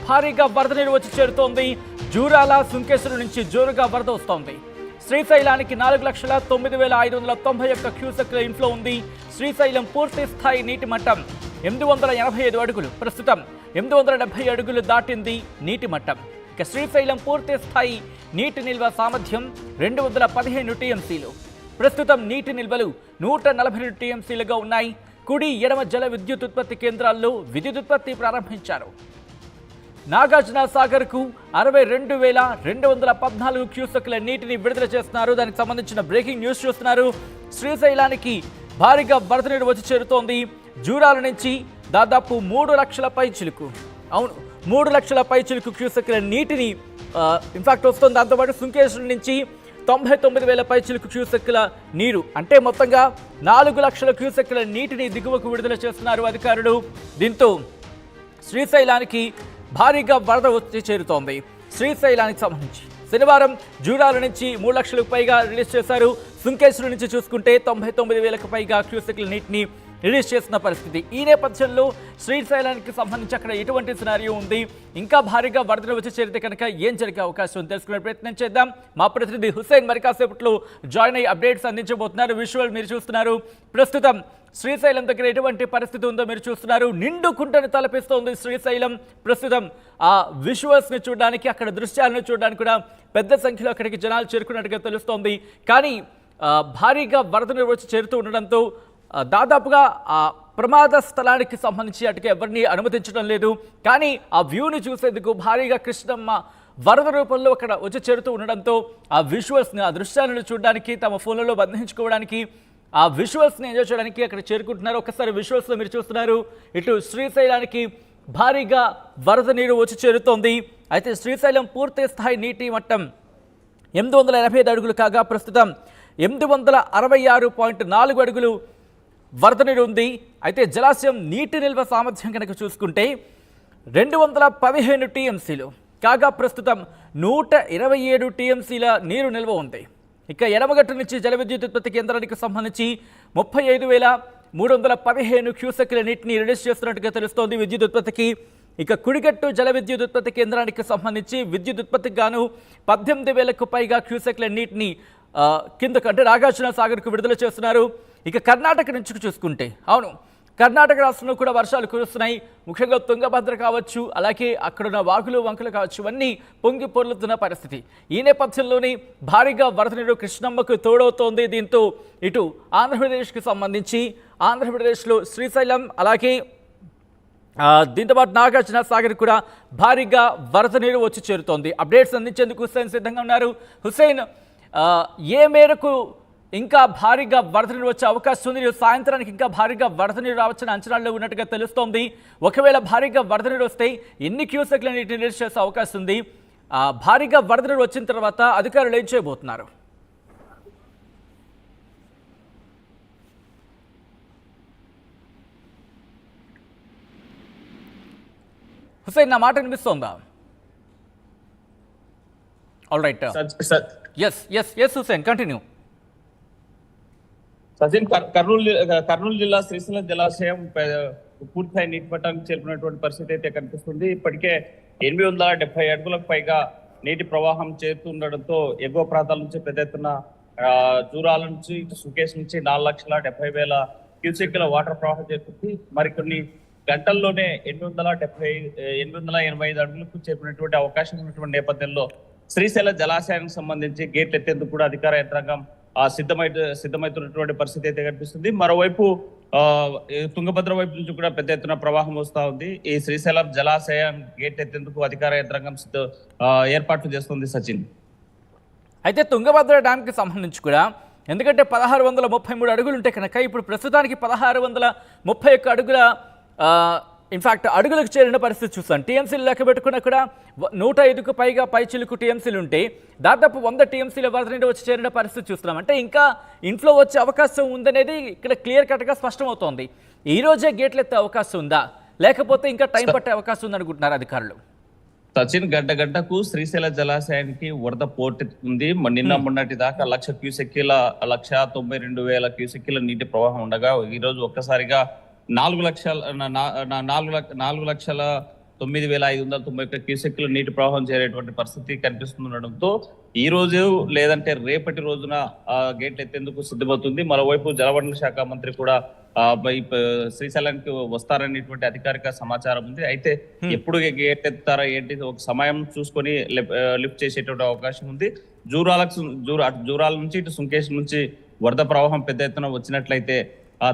భారీగా వరద నీరు వచ్చి చేరుతోంది. జూరాల సుంకేశ్వరం నుంచి జోరుగా వరద వస్తోంది. శ్రీశైలానికి 4,09,591 క్యూసెక్ల ఇన్ఫ్లో ఉంది. శ్రీశైలం పూర్తి స్థాయి నీటి మట్టం 885 అడుగులు. ప్రస్తుతం 870 అడుగులు దాటింది నీటి మట్టం. ఇక శ్రీశైలం పూర్తి స్థాయి నీటి నిల్వ సామర్థ్యం 215 టీఎంసీలు. ప్రస్తుతం నీటి నిల్వలు 142 టీఎంసీలుగా ఉన్నాయి. కుడి ఎడమ జల విద్యుత్ ఉత్పత్తి కేంద్రాల్లో విద్యుత్ ఉత్పత్తి ప్రారంభించారు. నాగార్జున సాగర్ కు 62,214 క్యూసెక్ల నీటిని విడుదల చేస్తున్నారు. దానికి సంబంధించిన బ్రేకింగ్ న్యూస్ చూస్తున్నారు. శ్రీశైలానికి భారీగా వరద నీరు వచ్చి చేరుతోంది. జూరాల నుంచి దాదాపు 3 లక్షల పై చిలుకు 3 లక్షల పై చిలుకు క్యూసెక్ల నీటిని ఇన్ఫాక్ట్ వస్తుంది. దాంతోపాటు సుంకేశ్వరం నుంచి 99,000 పై చిలుకు క్యూసెక్ల నీరు, అంటే మొత్తంగా 4 లక్షల క్యూసెక్ల నీటిని దిగువకు విడుదల చేస్తున్నారు అధికారులు. దీంతో శ్రీశైలానికి భారీగా వరద వచ్చి చేరుతోంది. శ్రీశైలానికి సంబంధించి శనివారం జూరాల నుంచి 3 లక్షలకు పైగా రిలీజ్ చేశారు. సుంకేశ్వరం నుంచి చూసుకుంటే 99,000కు పైగా క్యూసెక్ల నీటిని రిలీజ్ చేసిన పరిస్థితి. ఈ నేపథ్యంలో శ్రీశైలానికి సంబంధించి అక్కడ ఎటువంటి సినారియో ఉంది, ఇంకా భారీగా వరదలు వచ్చి చేరితే కనుక ఏం జరిగే అవకాశం తెలుసుకునే ప్రయత్నం చేద్దాం. మా ప్రతినిధి హుసేన్ మరి కాసేపట్లో జాయిన్ అయ్యి అప్డేట్స్ అందించబోతున్నారు. విజువల్ మీరు చూస్తున్నారు. ప్రస్తుతం శ్రీశైలం దగ్గర ఎటువంటి పరిస్థితి ఉందో మీరు చూస్తున్నారు. నిండు కుంటను తలపిస్తోంది శ్రీశైలం. ప్రస్తుతం ఆ విజువల్స్ని చూడడానికి, అక్కడ దృశ్యాలను చూడడానికి కూడా పెద్ద సంఖ్యలో అక్కడికి జనాలు చేరుకున్నట్టుగా తెలుస్తోంది. కానీ భారీగా వరద నీరు వచ్చి చేరుతూ ఉండడంతో దాదాపుగా ఆ ప్రమాద స్థలానికి సంబంధించి అటుగా ఎవరిని అనుమతించడం లేదు. కానీ ఆ వ్యూని చూసేందుకు భారీగా కృష్ణమ్మ వరద రూపంలో అక్కడ వచ్చి చేరుతూ ఉండడంతో ఆ విజువల్స్ని, ఆ దృశ్యాలను చూడడానికి, తమ ఫోన్లలో బంధించుకోవడానికి, ఆ విజువల్స్ని ఎంజాయ్ చేయడానికి అక్కడ చేరుకుంటున్నారు. ఒక్కసారి విజువల్స్లో మీరు చూస్తున్నారు. ఇటు శ్రీశైలానికి భారీగా వరద నీరు వచ్చి చేరుతోంది. అయితే శ్రీశైలం పూర్తి స్థాయి నీటి మట్టం 885 అడుగులు కాగా ప్రస్తుతం 866.4 అడుగులు వరద నీరు ఉంది. అయితే జలాశయం నీటి నిల్వ సామర్థ్యం కనుక చూసుకుంటే 215 టీఎంసీలు కాగా ప్రస్తుతం 127 టీఎంసీల నీరు నిల్వ ఉంది. ఇక ఎడమగట్టు నుంచి జల విద్యుత్ ఉత్పత్తి కేంద్రానికి సంబంధించి 35,315 క్యూసెక్ల నీటిని రిలీజ్ చేస్తున్నట్టుగా తెలుస్తోంది విద్యుత్ ఉత్పత్తికి. ఇక కుడిగట్టు జల విద్యుత్ ఉత్పత్తి కేంద్రానికి సంబంధించి విద్యుత్ ఉత్పత్తికి గాను 18,000కు పైగా క్యూసెక్ల నీటిని కిందకు అంటే నాగార్జున సాగర్కు విడుదల చేస్తున్నారు. ఇక కర్ణాటక నుంచి చూసుకుంటే కర్ణాటక రాష్ట్రంలో కూడా వర్షాలు కురుస్తున్నాయి. ముఖ్యంగా తుంగభద్ర కావచ్చు, అలాగే అక్కడున్న వాగులు వంకలు కావచ్చు, ఇవన్నీ పొంగి పొర్లుతున్న పరిస్థితి. ఈ నేపథ్యంలోనే భారీగా వరద నీరు కృష్ణమ్మకు తోడవుతోంది. దీంతో ఇటు ఆంధ్రప్రదేశ్కి సంబంధించి ఆంధ్రప్రదేశ్లో శ్రీశైలం, అలాగే దీంతోపాటు నాగార్జున సాగర్ కూడా భారీగా వరద నీరు వచ్చి చేరుతోంది. అప్డేట్స్ అందించేందుకు హుస్సేన్ సిద్ధంగా ఉన్నారు. హుస్సేన్, ఏ మేరకు ఇంకా భారీగా వరద నీరు వచ్చే అవకాశం ఉంది? సాయంత్రానికి ఇంకా భారీగా వరద నీరు రావచ్చని అంచనాల్లో ఉన్నట్టుగా తెలుస్తోంది. ఒకవేళ భారీగా వరద నీరు వస్తే ఎన్ని క్యూసెక్ల నీటిని రిలీజ్ చేసే అవకాశం ఉంది? భారీగా వరద నీరు వచ్చిన తర్వాత అధికారులు ఏం చేయబోతున్నారు? హుస్సేన్, నా మాట వినిపిస్తోందా? All right, yes Hussain, continue. Sachin, Kurnool జిల్లా శ్రీశైలం జలాశయం పూర్తిస్థాయి నీటి మట్టానికి చేరుకున్నటువంటి పరిస్థితి అయితే కనిపిస్తుంది. ఇప్పటికే 870 అడుగులకు పైగా నీటి ప్రవాహం చేరుతుండడంతో ఎగువ ప్రాంతాల నుంచి పెద్ద ఎత్తున జూరాల నుంచి ఇటు సుకేష్ నుంచి 4,70,000 క్యూసెక్ల వాటర్ ప్రవాహం చేరుతుంది. మరికొన్ని గంటల్లోనే 885 అడుగులకు చేరుకున్నటువంటి అవకాశం ఉన్నటువంటి నేపథ్యంలో శ్రీశైల జలాశయానికి సంబంధించి గేట్లు ఎత్తేందుకు కూడా అధికార యంత్రాంగం సిద్ధమవుతున్నటువంటి పరిస్థితి అయితే కనిపిస్తుంది. మరోవైపు తుంగభద్ర వైపు నుంచి కూడా పెద్ద ఎత్తున ప్రవాహం వస్తూ ఉంది. ఈ శ్రీశైలం జలాశయం గేట్ ఎత్తేందుకు అధికార యంత్రాంగం ఏర్పాట్లు చేస్తుంది. సచిన్, అయితే తుంగభద్ర డ్యామ్కి సంబంధించి కూడా, ఎందుకంటే 1,633 అడుగులు ఉంటే కనుక ఇప్పుడు ప్రస్తుతానికి 1,631 అడుగుల ఇన్ఫాక్ట్ అడుగులకు చేరిన పరిస్థితి చూస్తాం. టీఎంసీలు లెక్క పెట్టుకున్నా కూడా 105కు పైగా పైచిలుకు టీఎంసీలు ఉంటే దాదాపు 100 టీఎంసీల వరద నీరు వచ్చి చేరిన పరిస్థితి చూస్తున్నాం. అంటే ఇంకా ఇన్ఫ్లో వచ్చే అవకాశం ఉందనేది ఇక్కడ క్లియర్ కట్గా స్పష్టమవుతోంది. ఈ రోజే గేట్లు ఎత్తే అవకాశం ఉందా, లేకపోతే ఇంకా టైం పట్టే అవకాశం ఉందనుకుంటున్నారు అధికారులు? సచిన్, గంటకు శ్రీశైల జలాశయానికి వరద పోటెత్తుంది. నిన్న మొన్నటి దాకా 1,92,000 క్యూసెక్ల నీటి ప్రవాహం ఉండగా ఈ రోజు ఒక్కసారిగా 4 లక్షల 9,591 క్యూసెక్ల నీటి ప్రవాహం చేరేటువంటి పరిస్థితి కనిపిస్తుండడంతో ఈ రోజు లేదంటే రేపటి రోజున గేట్లు ఎత్తేందుకు సిద్ధమవుతుంది. మరోవైపు జలవనరుల శాఖ మంత్రి కూడా శ్రీశైలానికి వస్తారనేటువంటి అధికారిక సమాచారం ఉంది. అయితే ఎప్పుడు గేట్ ఎత్తారా ఏంటి ఒక సమయం చూసుకొని లిఫ్ట్ చేసేటువంటి అవకాశం ఉంది. జూరాల నుంచి ఇటు సుంకేష్ నుంచి వరద ప్రవాహం పెద్ద ఎత్తున వచ్చినట్లయితే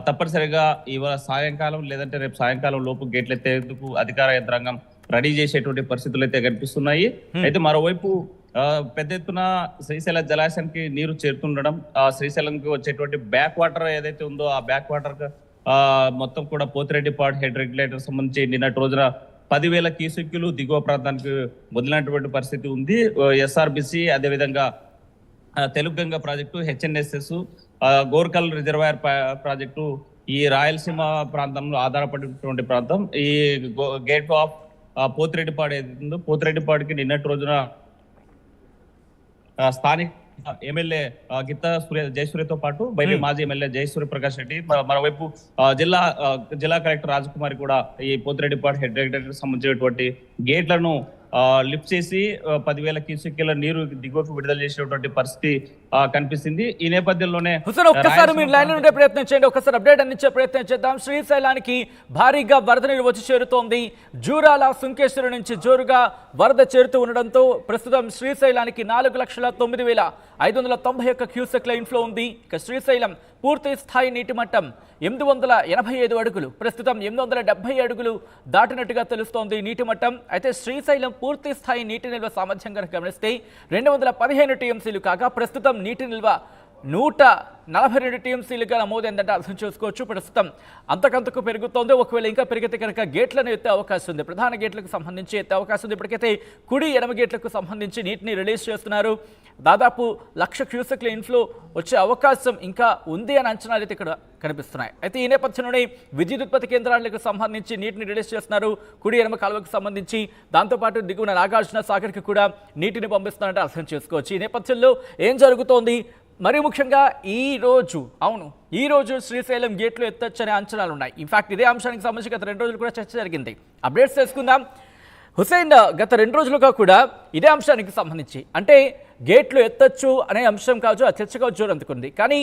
తప్పనిసరిగా ఇవాళ సాయంకాలం లేదంటే రేపు సాయంకాలం లోపు గేట్లు ఎత్తేందుకు అధికార యంత్రాంగం రెడీ చేసేటువంటి పరిస్థితులు అయితే కనిపిస్తున్నాయి. అయితే మరోవైపు పెద్ద ఎత్తున శ్రీశైల జలాశయానికి నీరు చేరుతుండడం, శ్రీశైలంకి వచ్చేటువంటి బ్యాక్ వాటర్ ఏదైతే ఉందో ఆ బ్యాక్ వాటర్ మొత్తం కూడా పోతిరెడ్డిపాడు హెడ్ రెగ్యులేటర్ సంబంధించి నిన్నటి రోజున 10,000 క్యూసెక్కులు దిగువ ప్రాంతానికి వదిలినటువంటి పరిస్థితి ఉంది. ఎస్ఆర్బిసి అదేవిధంగా Telugu Ganga project, HNSS, Gorkal reservoir project ఈ రాయలసీమ ప్రాంతంలో ఆధారపడినటువంటి ప్రాంతం. ఈ గేట్ ఆఫ్ పోతిరెడ్డిపాడు ఏదైతుందో పోతిరెడ్డిపాడుకి నిన్నటి రోజున స్థానిక ఎమ్మెల్యే గిత్తా జయసూర్యతో పాటు బయట మాజీ ఎమ్మెల్యే జయసూర్య ప్రకాష్ రెడ్డి, మరోవైపు జిల్లా కలెక్టర్ రాజకుమారి కూడా ఈ పోతిరెడ్డిపాడు హెడ్ రెగ్యులేటర్ సంబంధించినటువంటి గేట్లను లిఫ్ట్ చేసి 10,000 క్యూసెక్కుల నీరు దిగువకు విడుదల చేసేటువంటి పరిస్థితి కనిపిస్తుంది. ఈ నేపథ్యంలోనే ఒక్కసారి మీరు లైన్ ఉండే ప్రయత్నం చేయండి, ఒకసారి అప్డేట్ అందించే ప్రయత్నం చేద్దాం. శ్రీశైలానికి భారీగా వరద నీరు వచ్చి చేరుతోంది. జూరాల సుంకేశ్వరం నుంచి జోరుగా వరద చేరుతూ ఉండడంతో ప్రస్తుతం శ్రీశైలానికి 4,09,591 క్యూసెక్ల ఇన్ఫ్లో ఉంది. ఇక శ్రీశైలం పూర్తి స్థాయి నీటి మట్టం 885 అడుగులు, ప్రస్తుతం 870 అడుగులు దాటినట్టుగా తెలుస్తోంది నీటి మట్టం. అయితే శ్రీశైలం పూర్తి స్థాయి నీటి నిల్వ సామర్థ్యం కనుక గమనిస్తే 215 టీఎంసీలు కాగా ప్రస్తుతం నీటి నిల్వ 142 టీఎంసీలుగా నమోదైందంటే అర్థం చేసుకోవచ్చు. ప్రస్తుతం అంతకంతకు పెరుగుతోంది. ఒకవేళ ఇంకా పెరిగితే కనుక గేట్లను ఎత్తే అవకాశం ఉంది, ప్రధాన గేట్లకు సంబంధించి ఎత్తే అవకాశం ఉంది. ఇప్పటికైతే కుడి ఎడమ గేట్లకు సంబంధించి నీటిని రిలీజ్ చేస్తున్నారు. దాదాపు 1,00,000 క్యూసెక్ల ఇన్ఫ్లో వచ్చే అవకాశం ఇంకా ఉంది అని అంచనాలు అయితే ఇక్కడ కనిపిస్తున్నాయి. అయితే ఈ నేపథ్యంలోనే విద్యుత్ ఉత్పత్తి కేంద్రాలకు సంబంధించి నీటిని రిలీజ్ చేస్తున్నారు. కుడి ఎడమ కాలువకు సంబంధించి దాంతోపాటు దిగువన నాగార్జున సాగర్కి కూడా నీటిని పంపిస్తున్నారంటే అర్థం చేసుకోవచ్చు. ఈ నేపథ్యంలో ఏం జరుగుతోంది, మరి ముఖ్యంగా ఈ రోజు శ్రీశైలం గేట్లు ఎత్తొచ్చనే అంచనాలు ఉన్నాయి. ఇన్ఫాక్ట్ ఇదే అంశానికి సంబంధించి గత 2 రోజులు కూడా చర్చ జరిగింది. అప్డేట్స్ తెలుసుకుందాం. హుసేన్, గత 2 రోజులుగా కూడా ఇదే అంశానికి సంబంధించి అంటే గేట్లు ఎత్తచ్చు అనే అంశం కావచ్చు, ఆ చర్చ కావచ్చు అందుకుంది. కానీ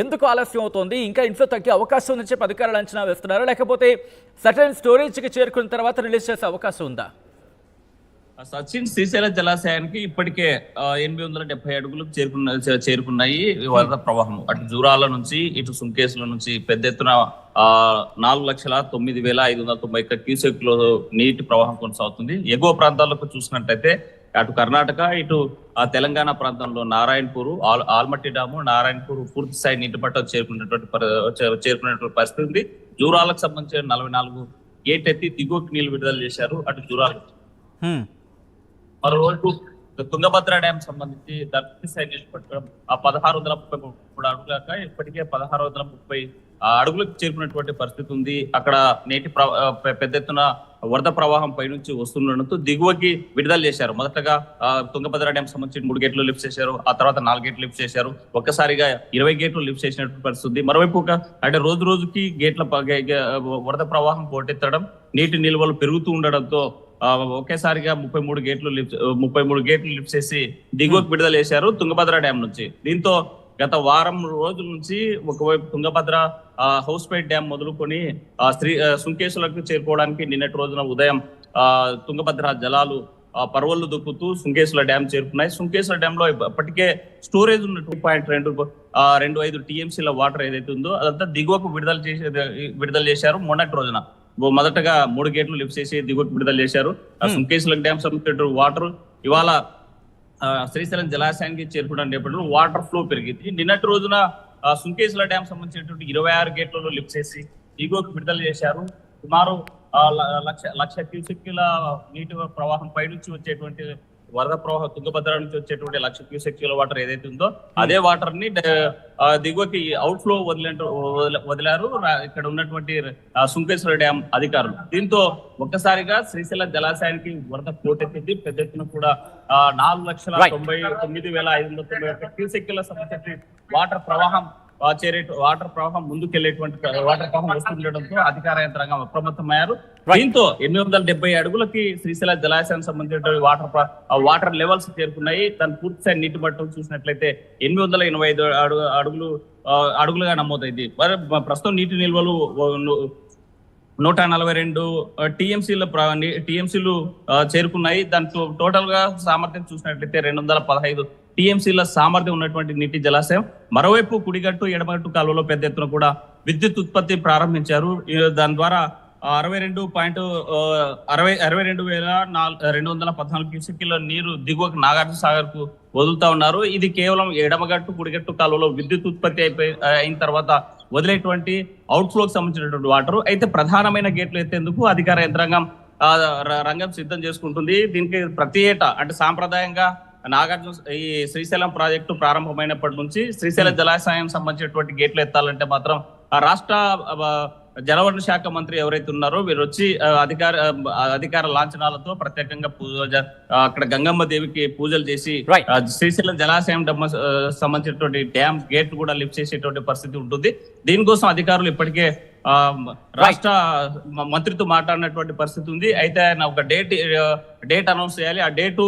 ఎందుకు ఆలస్యం అవుతోంది, ఇంకా ఇన్ఫ్లో తగ్గే అవకాశం ఉందని చెప్పి అధికారులు అంచనా వేస్తున్నారు, లేకపోతే సర్టెన్ స్టోరేజ్కి చేరుకున్న తర్వాత రిలీజ్ చేసే అవకాశం ఉందా? సచిన్, శ్రీశైల జలాశయానికి ఇప్పటికే 870 అడుగులకు చేరుకున్నాయి వరద ప్రవాహం. అటు జూరాల నుంచి ఇటు సుంకేసుల నుంచి పెద్ద ఎత్తున 4,09,591 క్యూసెక్ల నీటి ప్రవాహం కొనసాగుతుంది. ఎగువ ప్రాంతాలకు చూసినట్టయితే అటు కర్ణాటక ఇటు తెలంగాణ ప్రాంతంలో నారాయణపూర్, ఆల్మట్టి డాము, నారాయణపూర్ పూర్తి స్థాయి నీటి మట్టం చేరుకునేటువంటి పరిస్థితి ఉంది. జూరాలకు సంబంధించిన 44 గేట్ ఎత్తి దిగువకి నీళ్లు విడుదల చేశారు అటు జూరాలు. మరోవైపు తుంగభద్ర డ్యామ్ సంబంధించి నీళ్లు పట్టడం 1,633 అడుగులాక ఇప్పటికే 1,630 అడుగులకు చేరుకున్నటువంటి పరిస్థితి ఉంది. అక్కడ నీటి పెద్ద ఎత్తున వరద ప్రవాహం పైనుంచి వస్తుండడంతో దిగువకి విడుదల చేశారు. మొదటగా తుంగభద్ర డ్యామ్ సంబంధించి 3 గేట్లు లిఫ్ట్ చేశారు, ఆ తర్వాత 4 గేట్లు లిఫ్ట్ చేశారు, ఒక్కసారిగా 20 గేట్లు లిఫ్ట్ చేసినటువంటి పరిస్థితి. మరోవైపు అంటే రోజు రోజుకి గేట్ల వరద ప్రవాహం పోటెత్తడం, నీటి నిల్వలు పెరుగుతూ ఉండడంతో ఒకేసారిగా 33 గేట్లు లిఫ్ట్ చేసి దిగువకు విడుదల చేశారు తుంగభద్ర డ్యామ్ నుంచి. దీంతో గత వారం రోజుల నుంచి ఒకవైపు తుంగభద్ర హౌస్పేట్ డ్యామ్ మొదలుకొని సుంకేశ్వరకు చేరుకోవడానికి నిన్నటి రోజున ఉదయం తుంగభద్ర జలాలు పర్వళ్లు దుక్కుతూ సుంకేశ్వర డ్యామ్ చేరుకున్నాయి. సుంకేశ్వర డ్యామ్ లో ఇప్పటికే స్టోరేజ్ ఉన్న 2.25 టీఎంసీల వాటర్ ఏదైతే ఉందో అదంతా దిగువకు విడుదల చేశారు. మొన్నటి రోజున మొదటగా 3 గేట్లు లిఫ్ట్ చేసి దిగువకు విడుదల చేశారు. సుంకేశ్వర డ్యామ్ సంబంధించిన వాటర్ ఇవాళ శ్రీశైలం జలాశయానికి చేరుకోవడానికి నేపథ్యంలో వాటర్ ఫ్లో పెరిగింది. నిన్నటి రోజున సుంకేశ్వర డ్యామ్ సంబంధించినటువంటి 26 గేట్లలో లిఫ్ట్ చేసి దిగువకు విడుదల చేశారు. సుమారు 1,00,000 క్యూసెక్కుల నీటి ప్రవాహం పైనుంచి వచ్చేటువంటి వరద ప్రవాహం తుంగభద్ర నుంచి వచ్చేటువంటి 1,00,000 క్యూసెక్కుల వాటర్ ఏదైతే ఉందో అదే వాటర్ ని దిగువకి అవుట్ ఫ్లో వదిలారు ఇక్కడ ఉన్నటువంటి సుంకేశ్వర డ్యామ్ అధికారులు. దీంతో ఒక్కసారిగా శ్రీశైల జలాశయానికి వరద పోటెత్తింది. పెద్ద ఎత్తున కూడా 4,99,591 క్యూసెక్కుల సంబంధించి వాటర్ ప్రవాహం వాటర్ ప్రవాహం ముందుకెళ్లేటువంటి వాటర్ ప్రవాహం వస్తుండటంతో అధికార యంత్రాంగం అప్రమత్తమయ్యారు. దీంతో 870 అడుగులకి శ్రీశైల జలాశయానికి సంబంధించిన వాటర్ లెవెల్స్ చేరుకున్నాయి. దాని పూర్తి స్థాయి నీటి మట్టం చూసినట్లయితే 885 అడుగులుగా నమోదైంది. ప్రస్తుతం నీటి నిల్వలు 142 టీఎంసీలు చేరుకున్నాయి. దాంట్లో టోటల్ గా సామర్థ్యం చూసినట్లయితే 215 టీఎంసీల సామర్థ్యం ఉన్నటువంటి నీటి జలాశయం. మరోవైపు కుడిగట్టు ఎడమగట్టు కాలువలో పెద్ద ఎత్తున కూడా విద్యుత్ ఉత్పత్తి ప్రారంభించారు. దాని ద్వారా 62,214 క్యూసెక్ల నీరు దిగువకు నాగార్జున సాగర్ కు వదులుతా ఉన్నారు. ఇది కేవలం ఎడమగట్టు కుడిగట్టు కాలువలో విద్యుత్ ఉత్పత్తి అయిన తర్వాత వదిలేటువంటి అవుట్ ఫ్లోకి సంబంధించినటువంటి వాటర్. అయితే ప్రధానమైన గేట్లు ఎత్తేందుకు అధికార యంత్రాంగం రంగం సిద్ధం చేసుకుంటుంది. దీనికి ప్రతి ఏటా అంటే సాంప్రదాయంగా నాగార్జున ఈ శ్రీశైలం ప్రాజెక్టు ప్రారంభమైనప్పటి నుంచి శ్రీశైలం జలాశయం సంబంధించినటువంటి గేట్లు ఎత్తాలంటే మాత్రం రాష్ట్ర జలవనరుల శాఖ మంత్రి ఎవరైతే ఉన్నారో వీరు వచ్చి అధికార లాంఛనాలతో ప్రత్యేకంగా అక్కడ గంగమ్మ దేవికి పూజలు చేసి శ్రీశైలం జలాశయం సంబంధించినటువంటి డ్యామ్ గేట్ కూడా లిఫ్ట్ చేసేటువంటి పరిస్థితి ఉంటుంది. దీనికోసం అధికారులు ఇప్పటికే రాష్ట్ర మంత్రితో మాట్లాడినటువంటి పరిస్థితి ఉంది. అయితే ఆయన ఒక డేట్ అనౌన్స్ చేయాలి. ఆ డేటు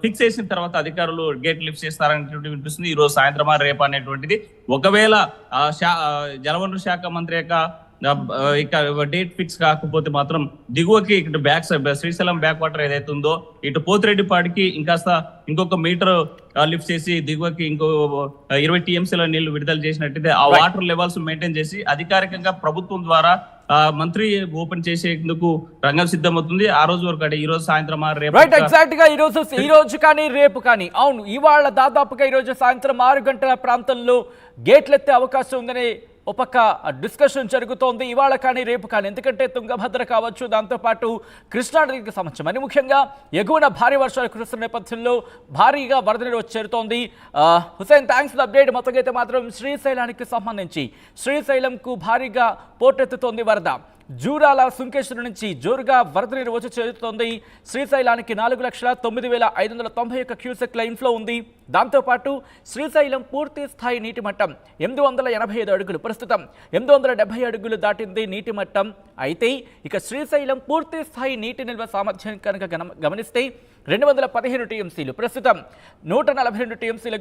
ఫిక్స్ చేసిన తర్వాత అధికారులు గేట్ లిఫ్ట్ చేస్తారనేటువంటి వినిపిస్తుంది. ఈ రోజు సాయంత్రమా రేపు అనేటువంటిది. ఒకవేళ జలవనరుల శాఖ మంత్రి యొక్క ఇక డేట్ ఫిక్స్ కాకపోతే మాత్రం దిగువకి ఇటు శ్రీశైలం బ్యాక్ వాటర్ ఏదైతే ఉందో ఇటు పోతిరెడ్డిపాడికి ఇంకొక మీటర్ లిఫ్ట్ చేసి దిగువకి ఇంకో 20 టీఎంసీల నీళ్లు విడుదల చేసినట్టయితే ఆ వాటర్ లెవెల్స్ మెయింటైన్ చేసి అధికారికంగా ప్రభుత్వం ద్వారా మంత్రి ఓపెన్ చేసేందుకు రంగం సిద్ధమవుతుంది. ఆ రోజు వరకు అంటే ఈ రోజు సాయంత్రం ఎగ్జాక్ట్ గా ఈ రోజు కానీ రేపు కానీ అవును ఇవాళ దాదాపుగా ఈ రోజు సాయంత్రం 6 గంటల ప్రాంతంలో గేట్లు ఎత్తే అవకాశం ఉందని ఒక పక్క డిస్కషన్ జరుగుతోంది. ఇవాళ కానీ రేపు కానీ ఎందుకంటే తుంగభద్ర కావచ్చు, దాంతోపాటు కృష్ణానదికి సంబంధించి మరి ముఖ్యంగా ఎగువన భారీ వర్షాలు కురుస్తున్న నేపథ్యంలో భారీగా వరద నీరు వచ్చి చేరుతోంది. Hussain thanks for update. మొత్తంగా అయితే మాత్రం శ్రీశైలానికి సంబంధించి శ్రీశైలంకు భారీగా పోటెత్తుతోంది వరద. జూరాల సుంకేశ్వరం నుంచి జోరుగా వరద నీరు వచ్చి చేరుతోంది. శ్రీశైలానికి 4,09,591 క్యూసెక్ల ఇన్ఫ్లో ఉంది. దాంతోపాటు శ్రీశైలం పూర్తి స్థాయి నీటి మట్టం 885 అడుగులు, ప్రస్తుతం 870 అడుగులు దాటింది నీటి మట్టం. అయితే ఇక శ్రీశైలం పూర్తి స్థాయి నీటి నిల్వ సామర్థ్యం కనుక గమనిస్తే 215 టీఎంసీలు, ప్రస్తుతం 142 టీఎంసీల